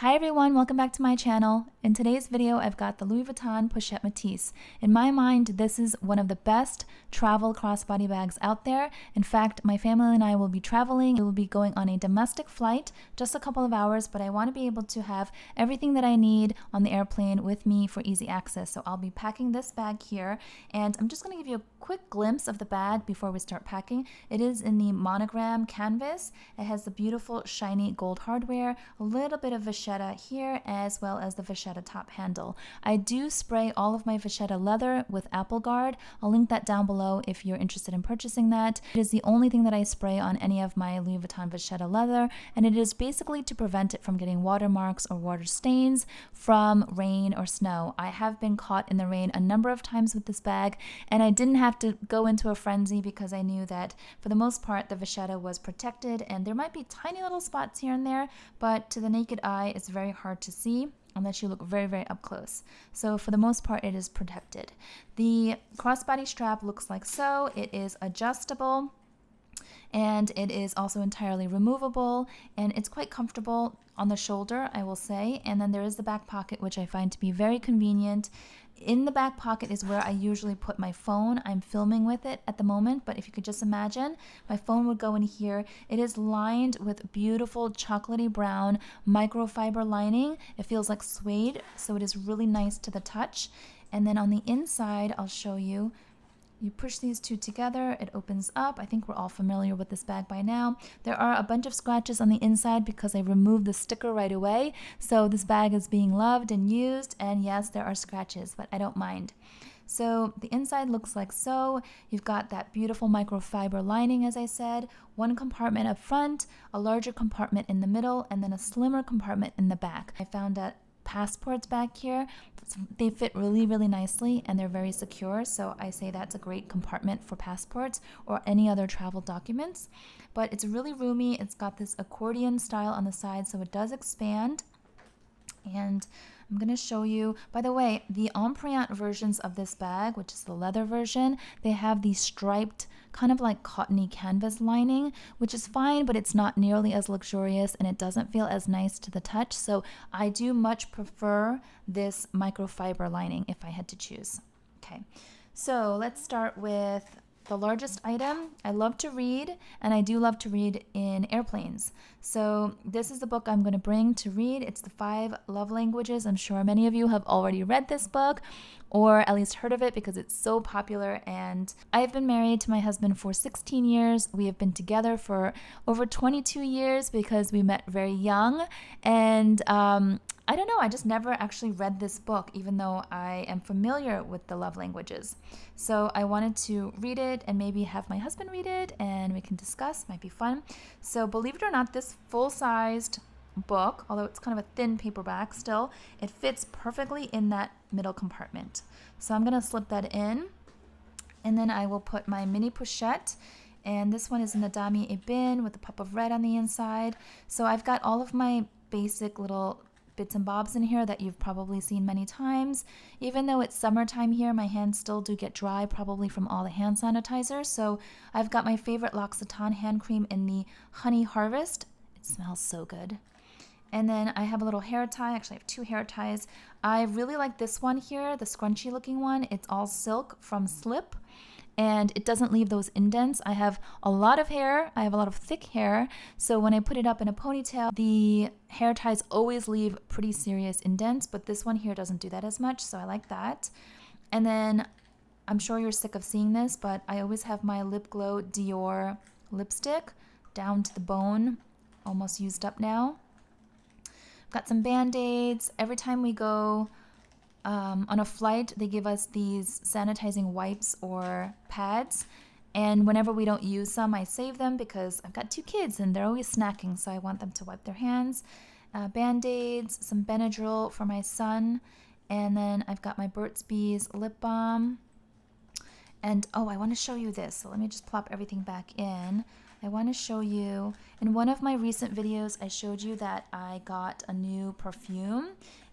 Hi everyone, welcome back to my channel. In today's video, I've got the Louis Vuitton Pochette Metis. In my mind, this is one of the best travel crossbody bags out there. In fact, my family and I will be traveling. We will be going on a domestic flight, just a couple of hours, but I want to be able to have everything that I need on the airplane with me for easy access. So I'll be packing this bag here, and I'm just going to give you a quick glimpse of the bag before we start packing. It is in the monogram canvas. It has the beautiful shiny gold hardware, a little bit of vachetta here, as well as the vachetta top handle. I do spray all of my vachetta leather with Apple Guard. I'll link that down below if you're interested in purchasing that. It is the only thing that I spray on any of my Louis Vuitton vachetta leather, and it is basically to prevent it from getting watermarks or water stains from rain or snow. I have been caught in the rain a number of times with this bag, and I didn't have to go into a frenzy because I knew that for the most part the vachetta was protected, and there might be tiny little spots here and there, but to the naked eye it's very hard to see unless you look very up close. So for the most part it is protected. The crossbody strap looks like so. It is adjustable and it is also entirely removable, and it's quite comfortable on the shoulder, I will say. And then there is the back pocket, which I find to be very convenient. In the back pocket is where I usually put my phone. I'm filming with it at the moment, but if you could just imagine, my phone would go in here. It is lined with beautiful chocolatey brown microfiber lining. It feels like suede, so it is really nice to the touch. And then on the inside, I'll show you. You push these two together, it opens up. I think we're all familiar with this bag by now. There are a bunch of scratches on the inside because I removed the sticker right away. So this bag is being loved and used, and yes, there are scratches, but I don't mind. So the inside looks like so. You've got that beautiful microfiber lining, as I said, one compartment up front, a larger compartment in the middle, and then a slimmer compartment in the back. I found that passports back here, they fit really nicely and they're very secure, so I say that's a great compartment for passports or any other travel documents. But it's really roomy. It's got this accordion style on the side, so it does expand. And I'm going to show you, by the way, the Empreinte versions of this bag, which is the leather version, they have the striped kind of like cottony canvas lining, which is fine, but it's not nearly as luxurious and it doesn't feel as nice to the touch. So I do much prefer this microfiber lining if I had to choose. Okay, so let's start with the largest item. I love to read, and I do love to read in airplanes. So this is the book I'm going to bring to read. It's The 5 Love Languages. I'm sure many of you have already read this book or at least heard of it because it's so popular. And I've been married to my husband for 16 years. We have been together for over 22 years because we met very young. And I don't know, I just never actually read this book, even though I am familiar with the love languages. So I wanted to read it and maybe have my husband read it and we can discuss. Might be fun. So believe it or not, this full-sized book, although it's kind of a thin paperback still, it fits perfectly in that middle compartment. So I'm going to slip that in, and then I will put my mini pochette. And this one is in the Damier Ebene with a pop of red on the inside. So I've got all of my basic little bits and bobs in here that you've probably seen many times. Even though it's summertime here, my hands still do get dry, probably from all the hand sanitizer. So I've got my favorite L'Occitane hand cream in the Honey Harvest. It smells so good. And then I have a little hair tie. Actually, I have 2 hair ties. I really like this one here, the scrunchy looking one. It's all silk from Slip, and it doesn't leave those indents. I have a lot of hair. I have a lot of thick hair. So when I put it up in a ponytail, the hair ties always leave pretty serious indents, but this one here doesn't do that as much. So I like that. And then I'm sure you're sick of seeing this, but I always have my Lip Glow Dior lipstick down to the bone, almost used up now. Got some Band-Aids. Every time we go on a flight, they give us these sanitizing wipes or pads, and whenever we don't use some, I save them because I've got 2 kids and they're always snacking, so I want them to wipe their hands. Band-Aids, some Benadryl for my son, and then I've got my Burt's Bees lip balm. And oh, I want to show you this, so let me just plop everything back in. I want to show you, in one of my recent videos, I showed you that I got a new perfume,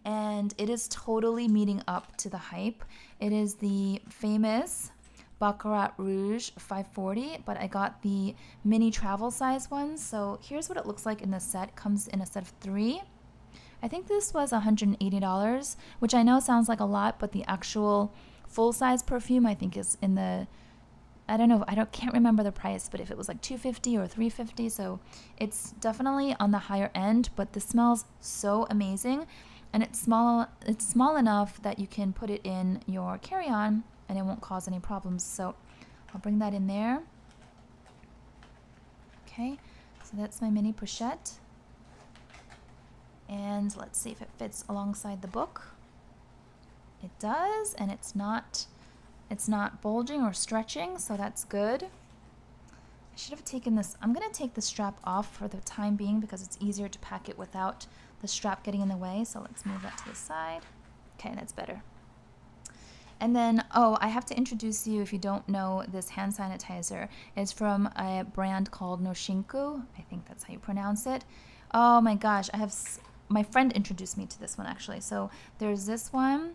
and it is totally meeting up to the hype. It is the famous Baccarat Rouge 540, but I got the mini travel size one. So here's what it looks like in the set. It comes in a set of 3. I think this was $180, which I know sounds like a lot, but the actual full-size perfume I think is in the, I don't know, can't remember the price, but if it was like $250 or $350, so it's definitely on the higher end, but this smells so amazing. And it's small enough that you can put it in your carry-on and it won't cause any problems. So I'll bring that in there. Okay, so that's my mini pochette. And let's see if it fits alongside the book. It does, and it's not bulging or stretching, so that's good. I should have taken this. I'm going to take the strap off for the time being because it's easier to pack it without the strap getting in the way. So let's move that to the side. Okay, that's better. And then, oh, I have to introduce you, if you don't know, this hand sanitizer. It's from a brand called Noshinku. I think that's how you pronounce it. Oh my gosh, my friend introduced me to this one actually. So there's this one.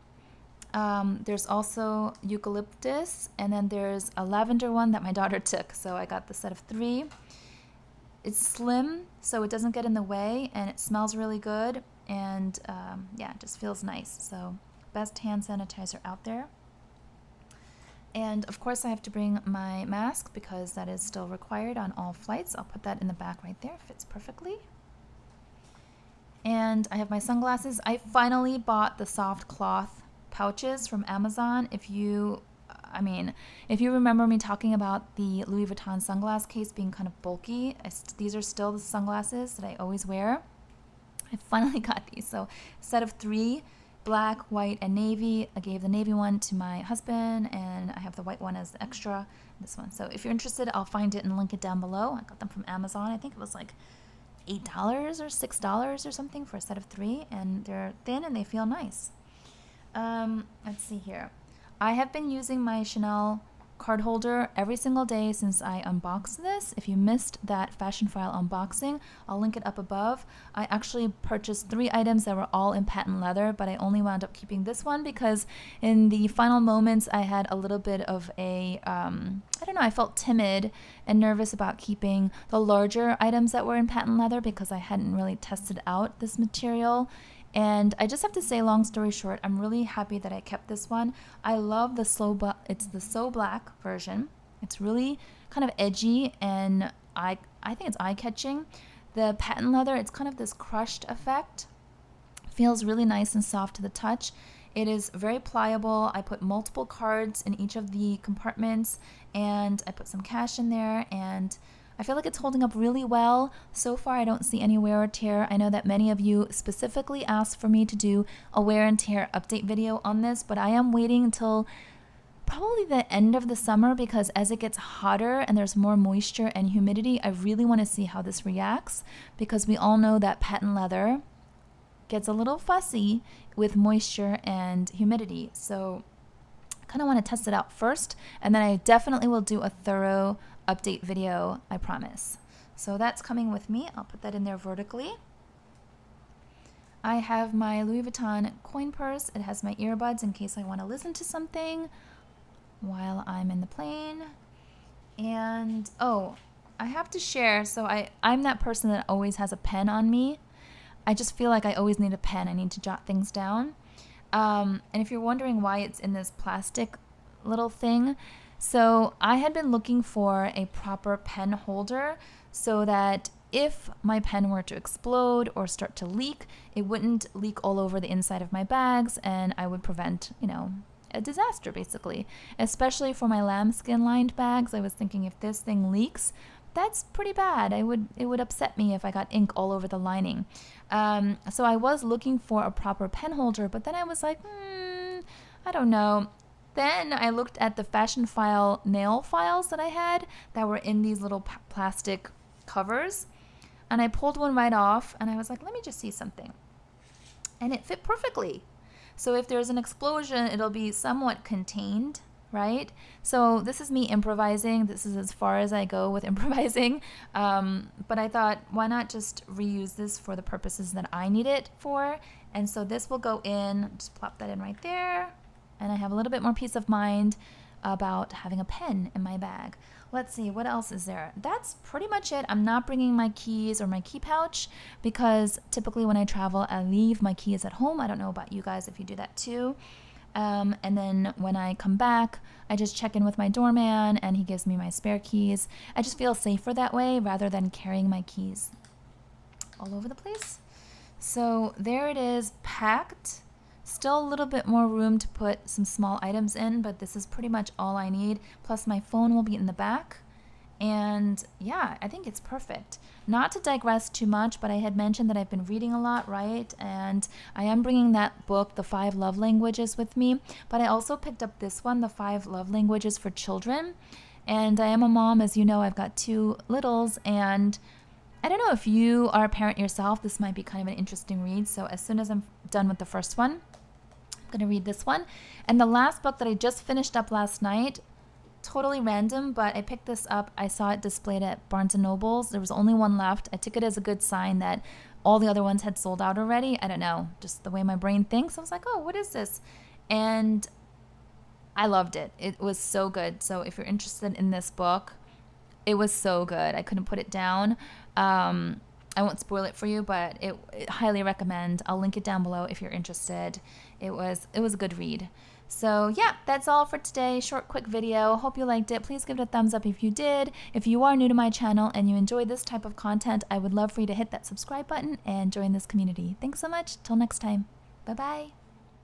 There's also eucalyptus, and then there's a lavender one that my daughter took. So I got the set of 3. It's slim, so it doesn't get in the way, and it smells really good, and yeah, it just feels nice. So best hand sanitizer out there. And of course I have to bring my mask because that is still required on all flights. I'll put that in the back right there, fits perfectly. And I have my sunglasses. I finally bought the soft cloth pouches from Amazon. If you remember me talking about the Louis Vuitton sunglass case being kind of bulky, these are still the sunglasses that I always wear. I finally got these. So set of 3, black, white, and navy. I gave the navy one to my husband, and I have the white one as the extra, this one. So if you're interested, I'll find it and link it down below. I got them from Amazon. I think it was like $8 or $6 or something for a set of 3, and they're thin and they feel nice. Let's see here. I have been using my Chanel card holder every single day since I unboxed this. If you missed that fashion file unboxing, I'll link it up above. I actually purchased 3 items that were all in patent leather, but I only wound up keeping this one because in the final moments I had a little bit of a, I don't know, I felt timid and nervous about keeping the larger items that were in patent leather because I hadn't really tested out this material. And I just have to say, long story short, I'm really happy that I kept this one. I love it's the So Black version. It's really kind of edgy, and I think it's eye-catching. The patent leather, it's kind of this crushed effect. Feels really nice and soft to the touch. It is very pliable. I put multiple cards in each of the compartments, and I put some cash in there, and I feel like it's holding up really well. So far, I don't see any wear or tear. I know that many of you specifically asked for me to do a wear and tear update video on this, but I am waiting until probably the end of the summer because as it gets hotter and there's more moisture and humidity, I really want to see how this reacts because we all know that patent leather gets a little fussy with moisture and humidity. So I kind of want to test it out first, and then I definitely will do a thorough update video, I promise. So that's coming with me. I'll put that in there vertically. I have my Louis Vuitton coin purse. It has my earbuds in case I want to listen to something while I'm in the plane. And oh, I have to share. So I'm that person that always has a pen on me. I just feel like I always need a pen. I need to jot things down. And if you're wondering why it's in this plastic little thing, so I had been looking for a proper pen holder so that if my pen were to explode or start to leak, it wouldn't leak all over the inside of my bags and I would prevent, a disaster basically. Especially for my lambskin lined bags, I was thinking if this thing leaks, that's pretty bad. It would upset me if I got ink all over the lining. So I was looking for a proper pen holder, but then I was like, I don't know. Then I looked at the fashion file nail files that I had that were in these little plastic covers, and I pulled one right off and I was like, let me just see something. And it fit perfectly. So if there's an explosion, it'll be somewhat contained, right? So this is me improvising. This is as far as I go with improvising. But I thought, why not just reuse this for the purposes that I need it for? And so this will go in, just plop that in right there. And I have a little bit more peace of mind. about having a pen in my bag. Let's see, what else is there? That's pretty much it. I'm not bringing my keys or my key pouch because typically when I travel, I leave my keys at home. I don't know about you guys if you do that too. And then when I come back, I just check in with my doorman and he gives me my spare keys. I just feel safer that way rather than carrying my keys all over the place. So there it is, packed. Still a little bit more room to put some small items in, but this is pretty much all I need. Plus my phone will be in the back. And yeah, I think it's perfect. Not to digress too much, but I had mentioned that I've been reading a lot, right? And I am bringing that book, The 5 Love Languages, with me. But I also picked up this one, The 5 Love Languages for Children. And I am a mom, as you know, I've got 2 littles, and I don't know if you are a parent yourself, this might be kind of an interesting read. So as soon as I'm done with the first one, I'm going to read this one. And the last book that I just finished up last night, totally random, but I picked this up. I saw it displayed at Barnes & Noble's. There was only one left. I took it as a good sign that all the other ones had sold out already. I don't know, just the way my brain thinks. I was like, oh, what is this? And I loved it. It was so good. So if you're interested in this book, it was so good. I couldn't put it down. I won't spoil it for you, but it highly recommend. I'll link it down below if you're interested. It was a good read. So yeah, that's all for today. Short, quick video. Hope you liked it. Please give it a thumbs up if you did. If you are new to my channel and you enjoy this type of content, I would love for you to hit that subscribe button and join this community. Thanks so much. Till next time. Bye-bye.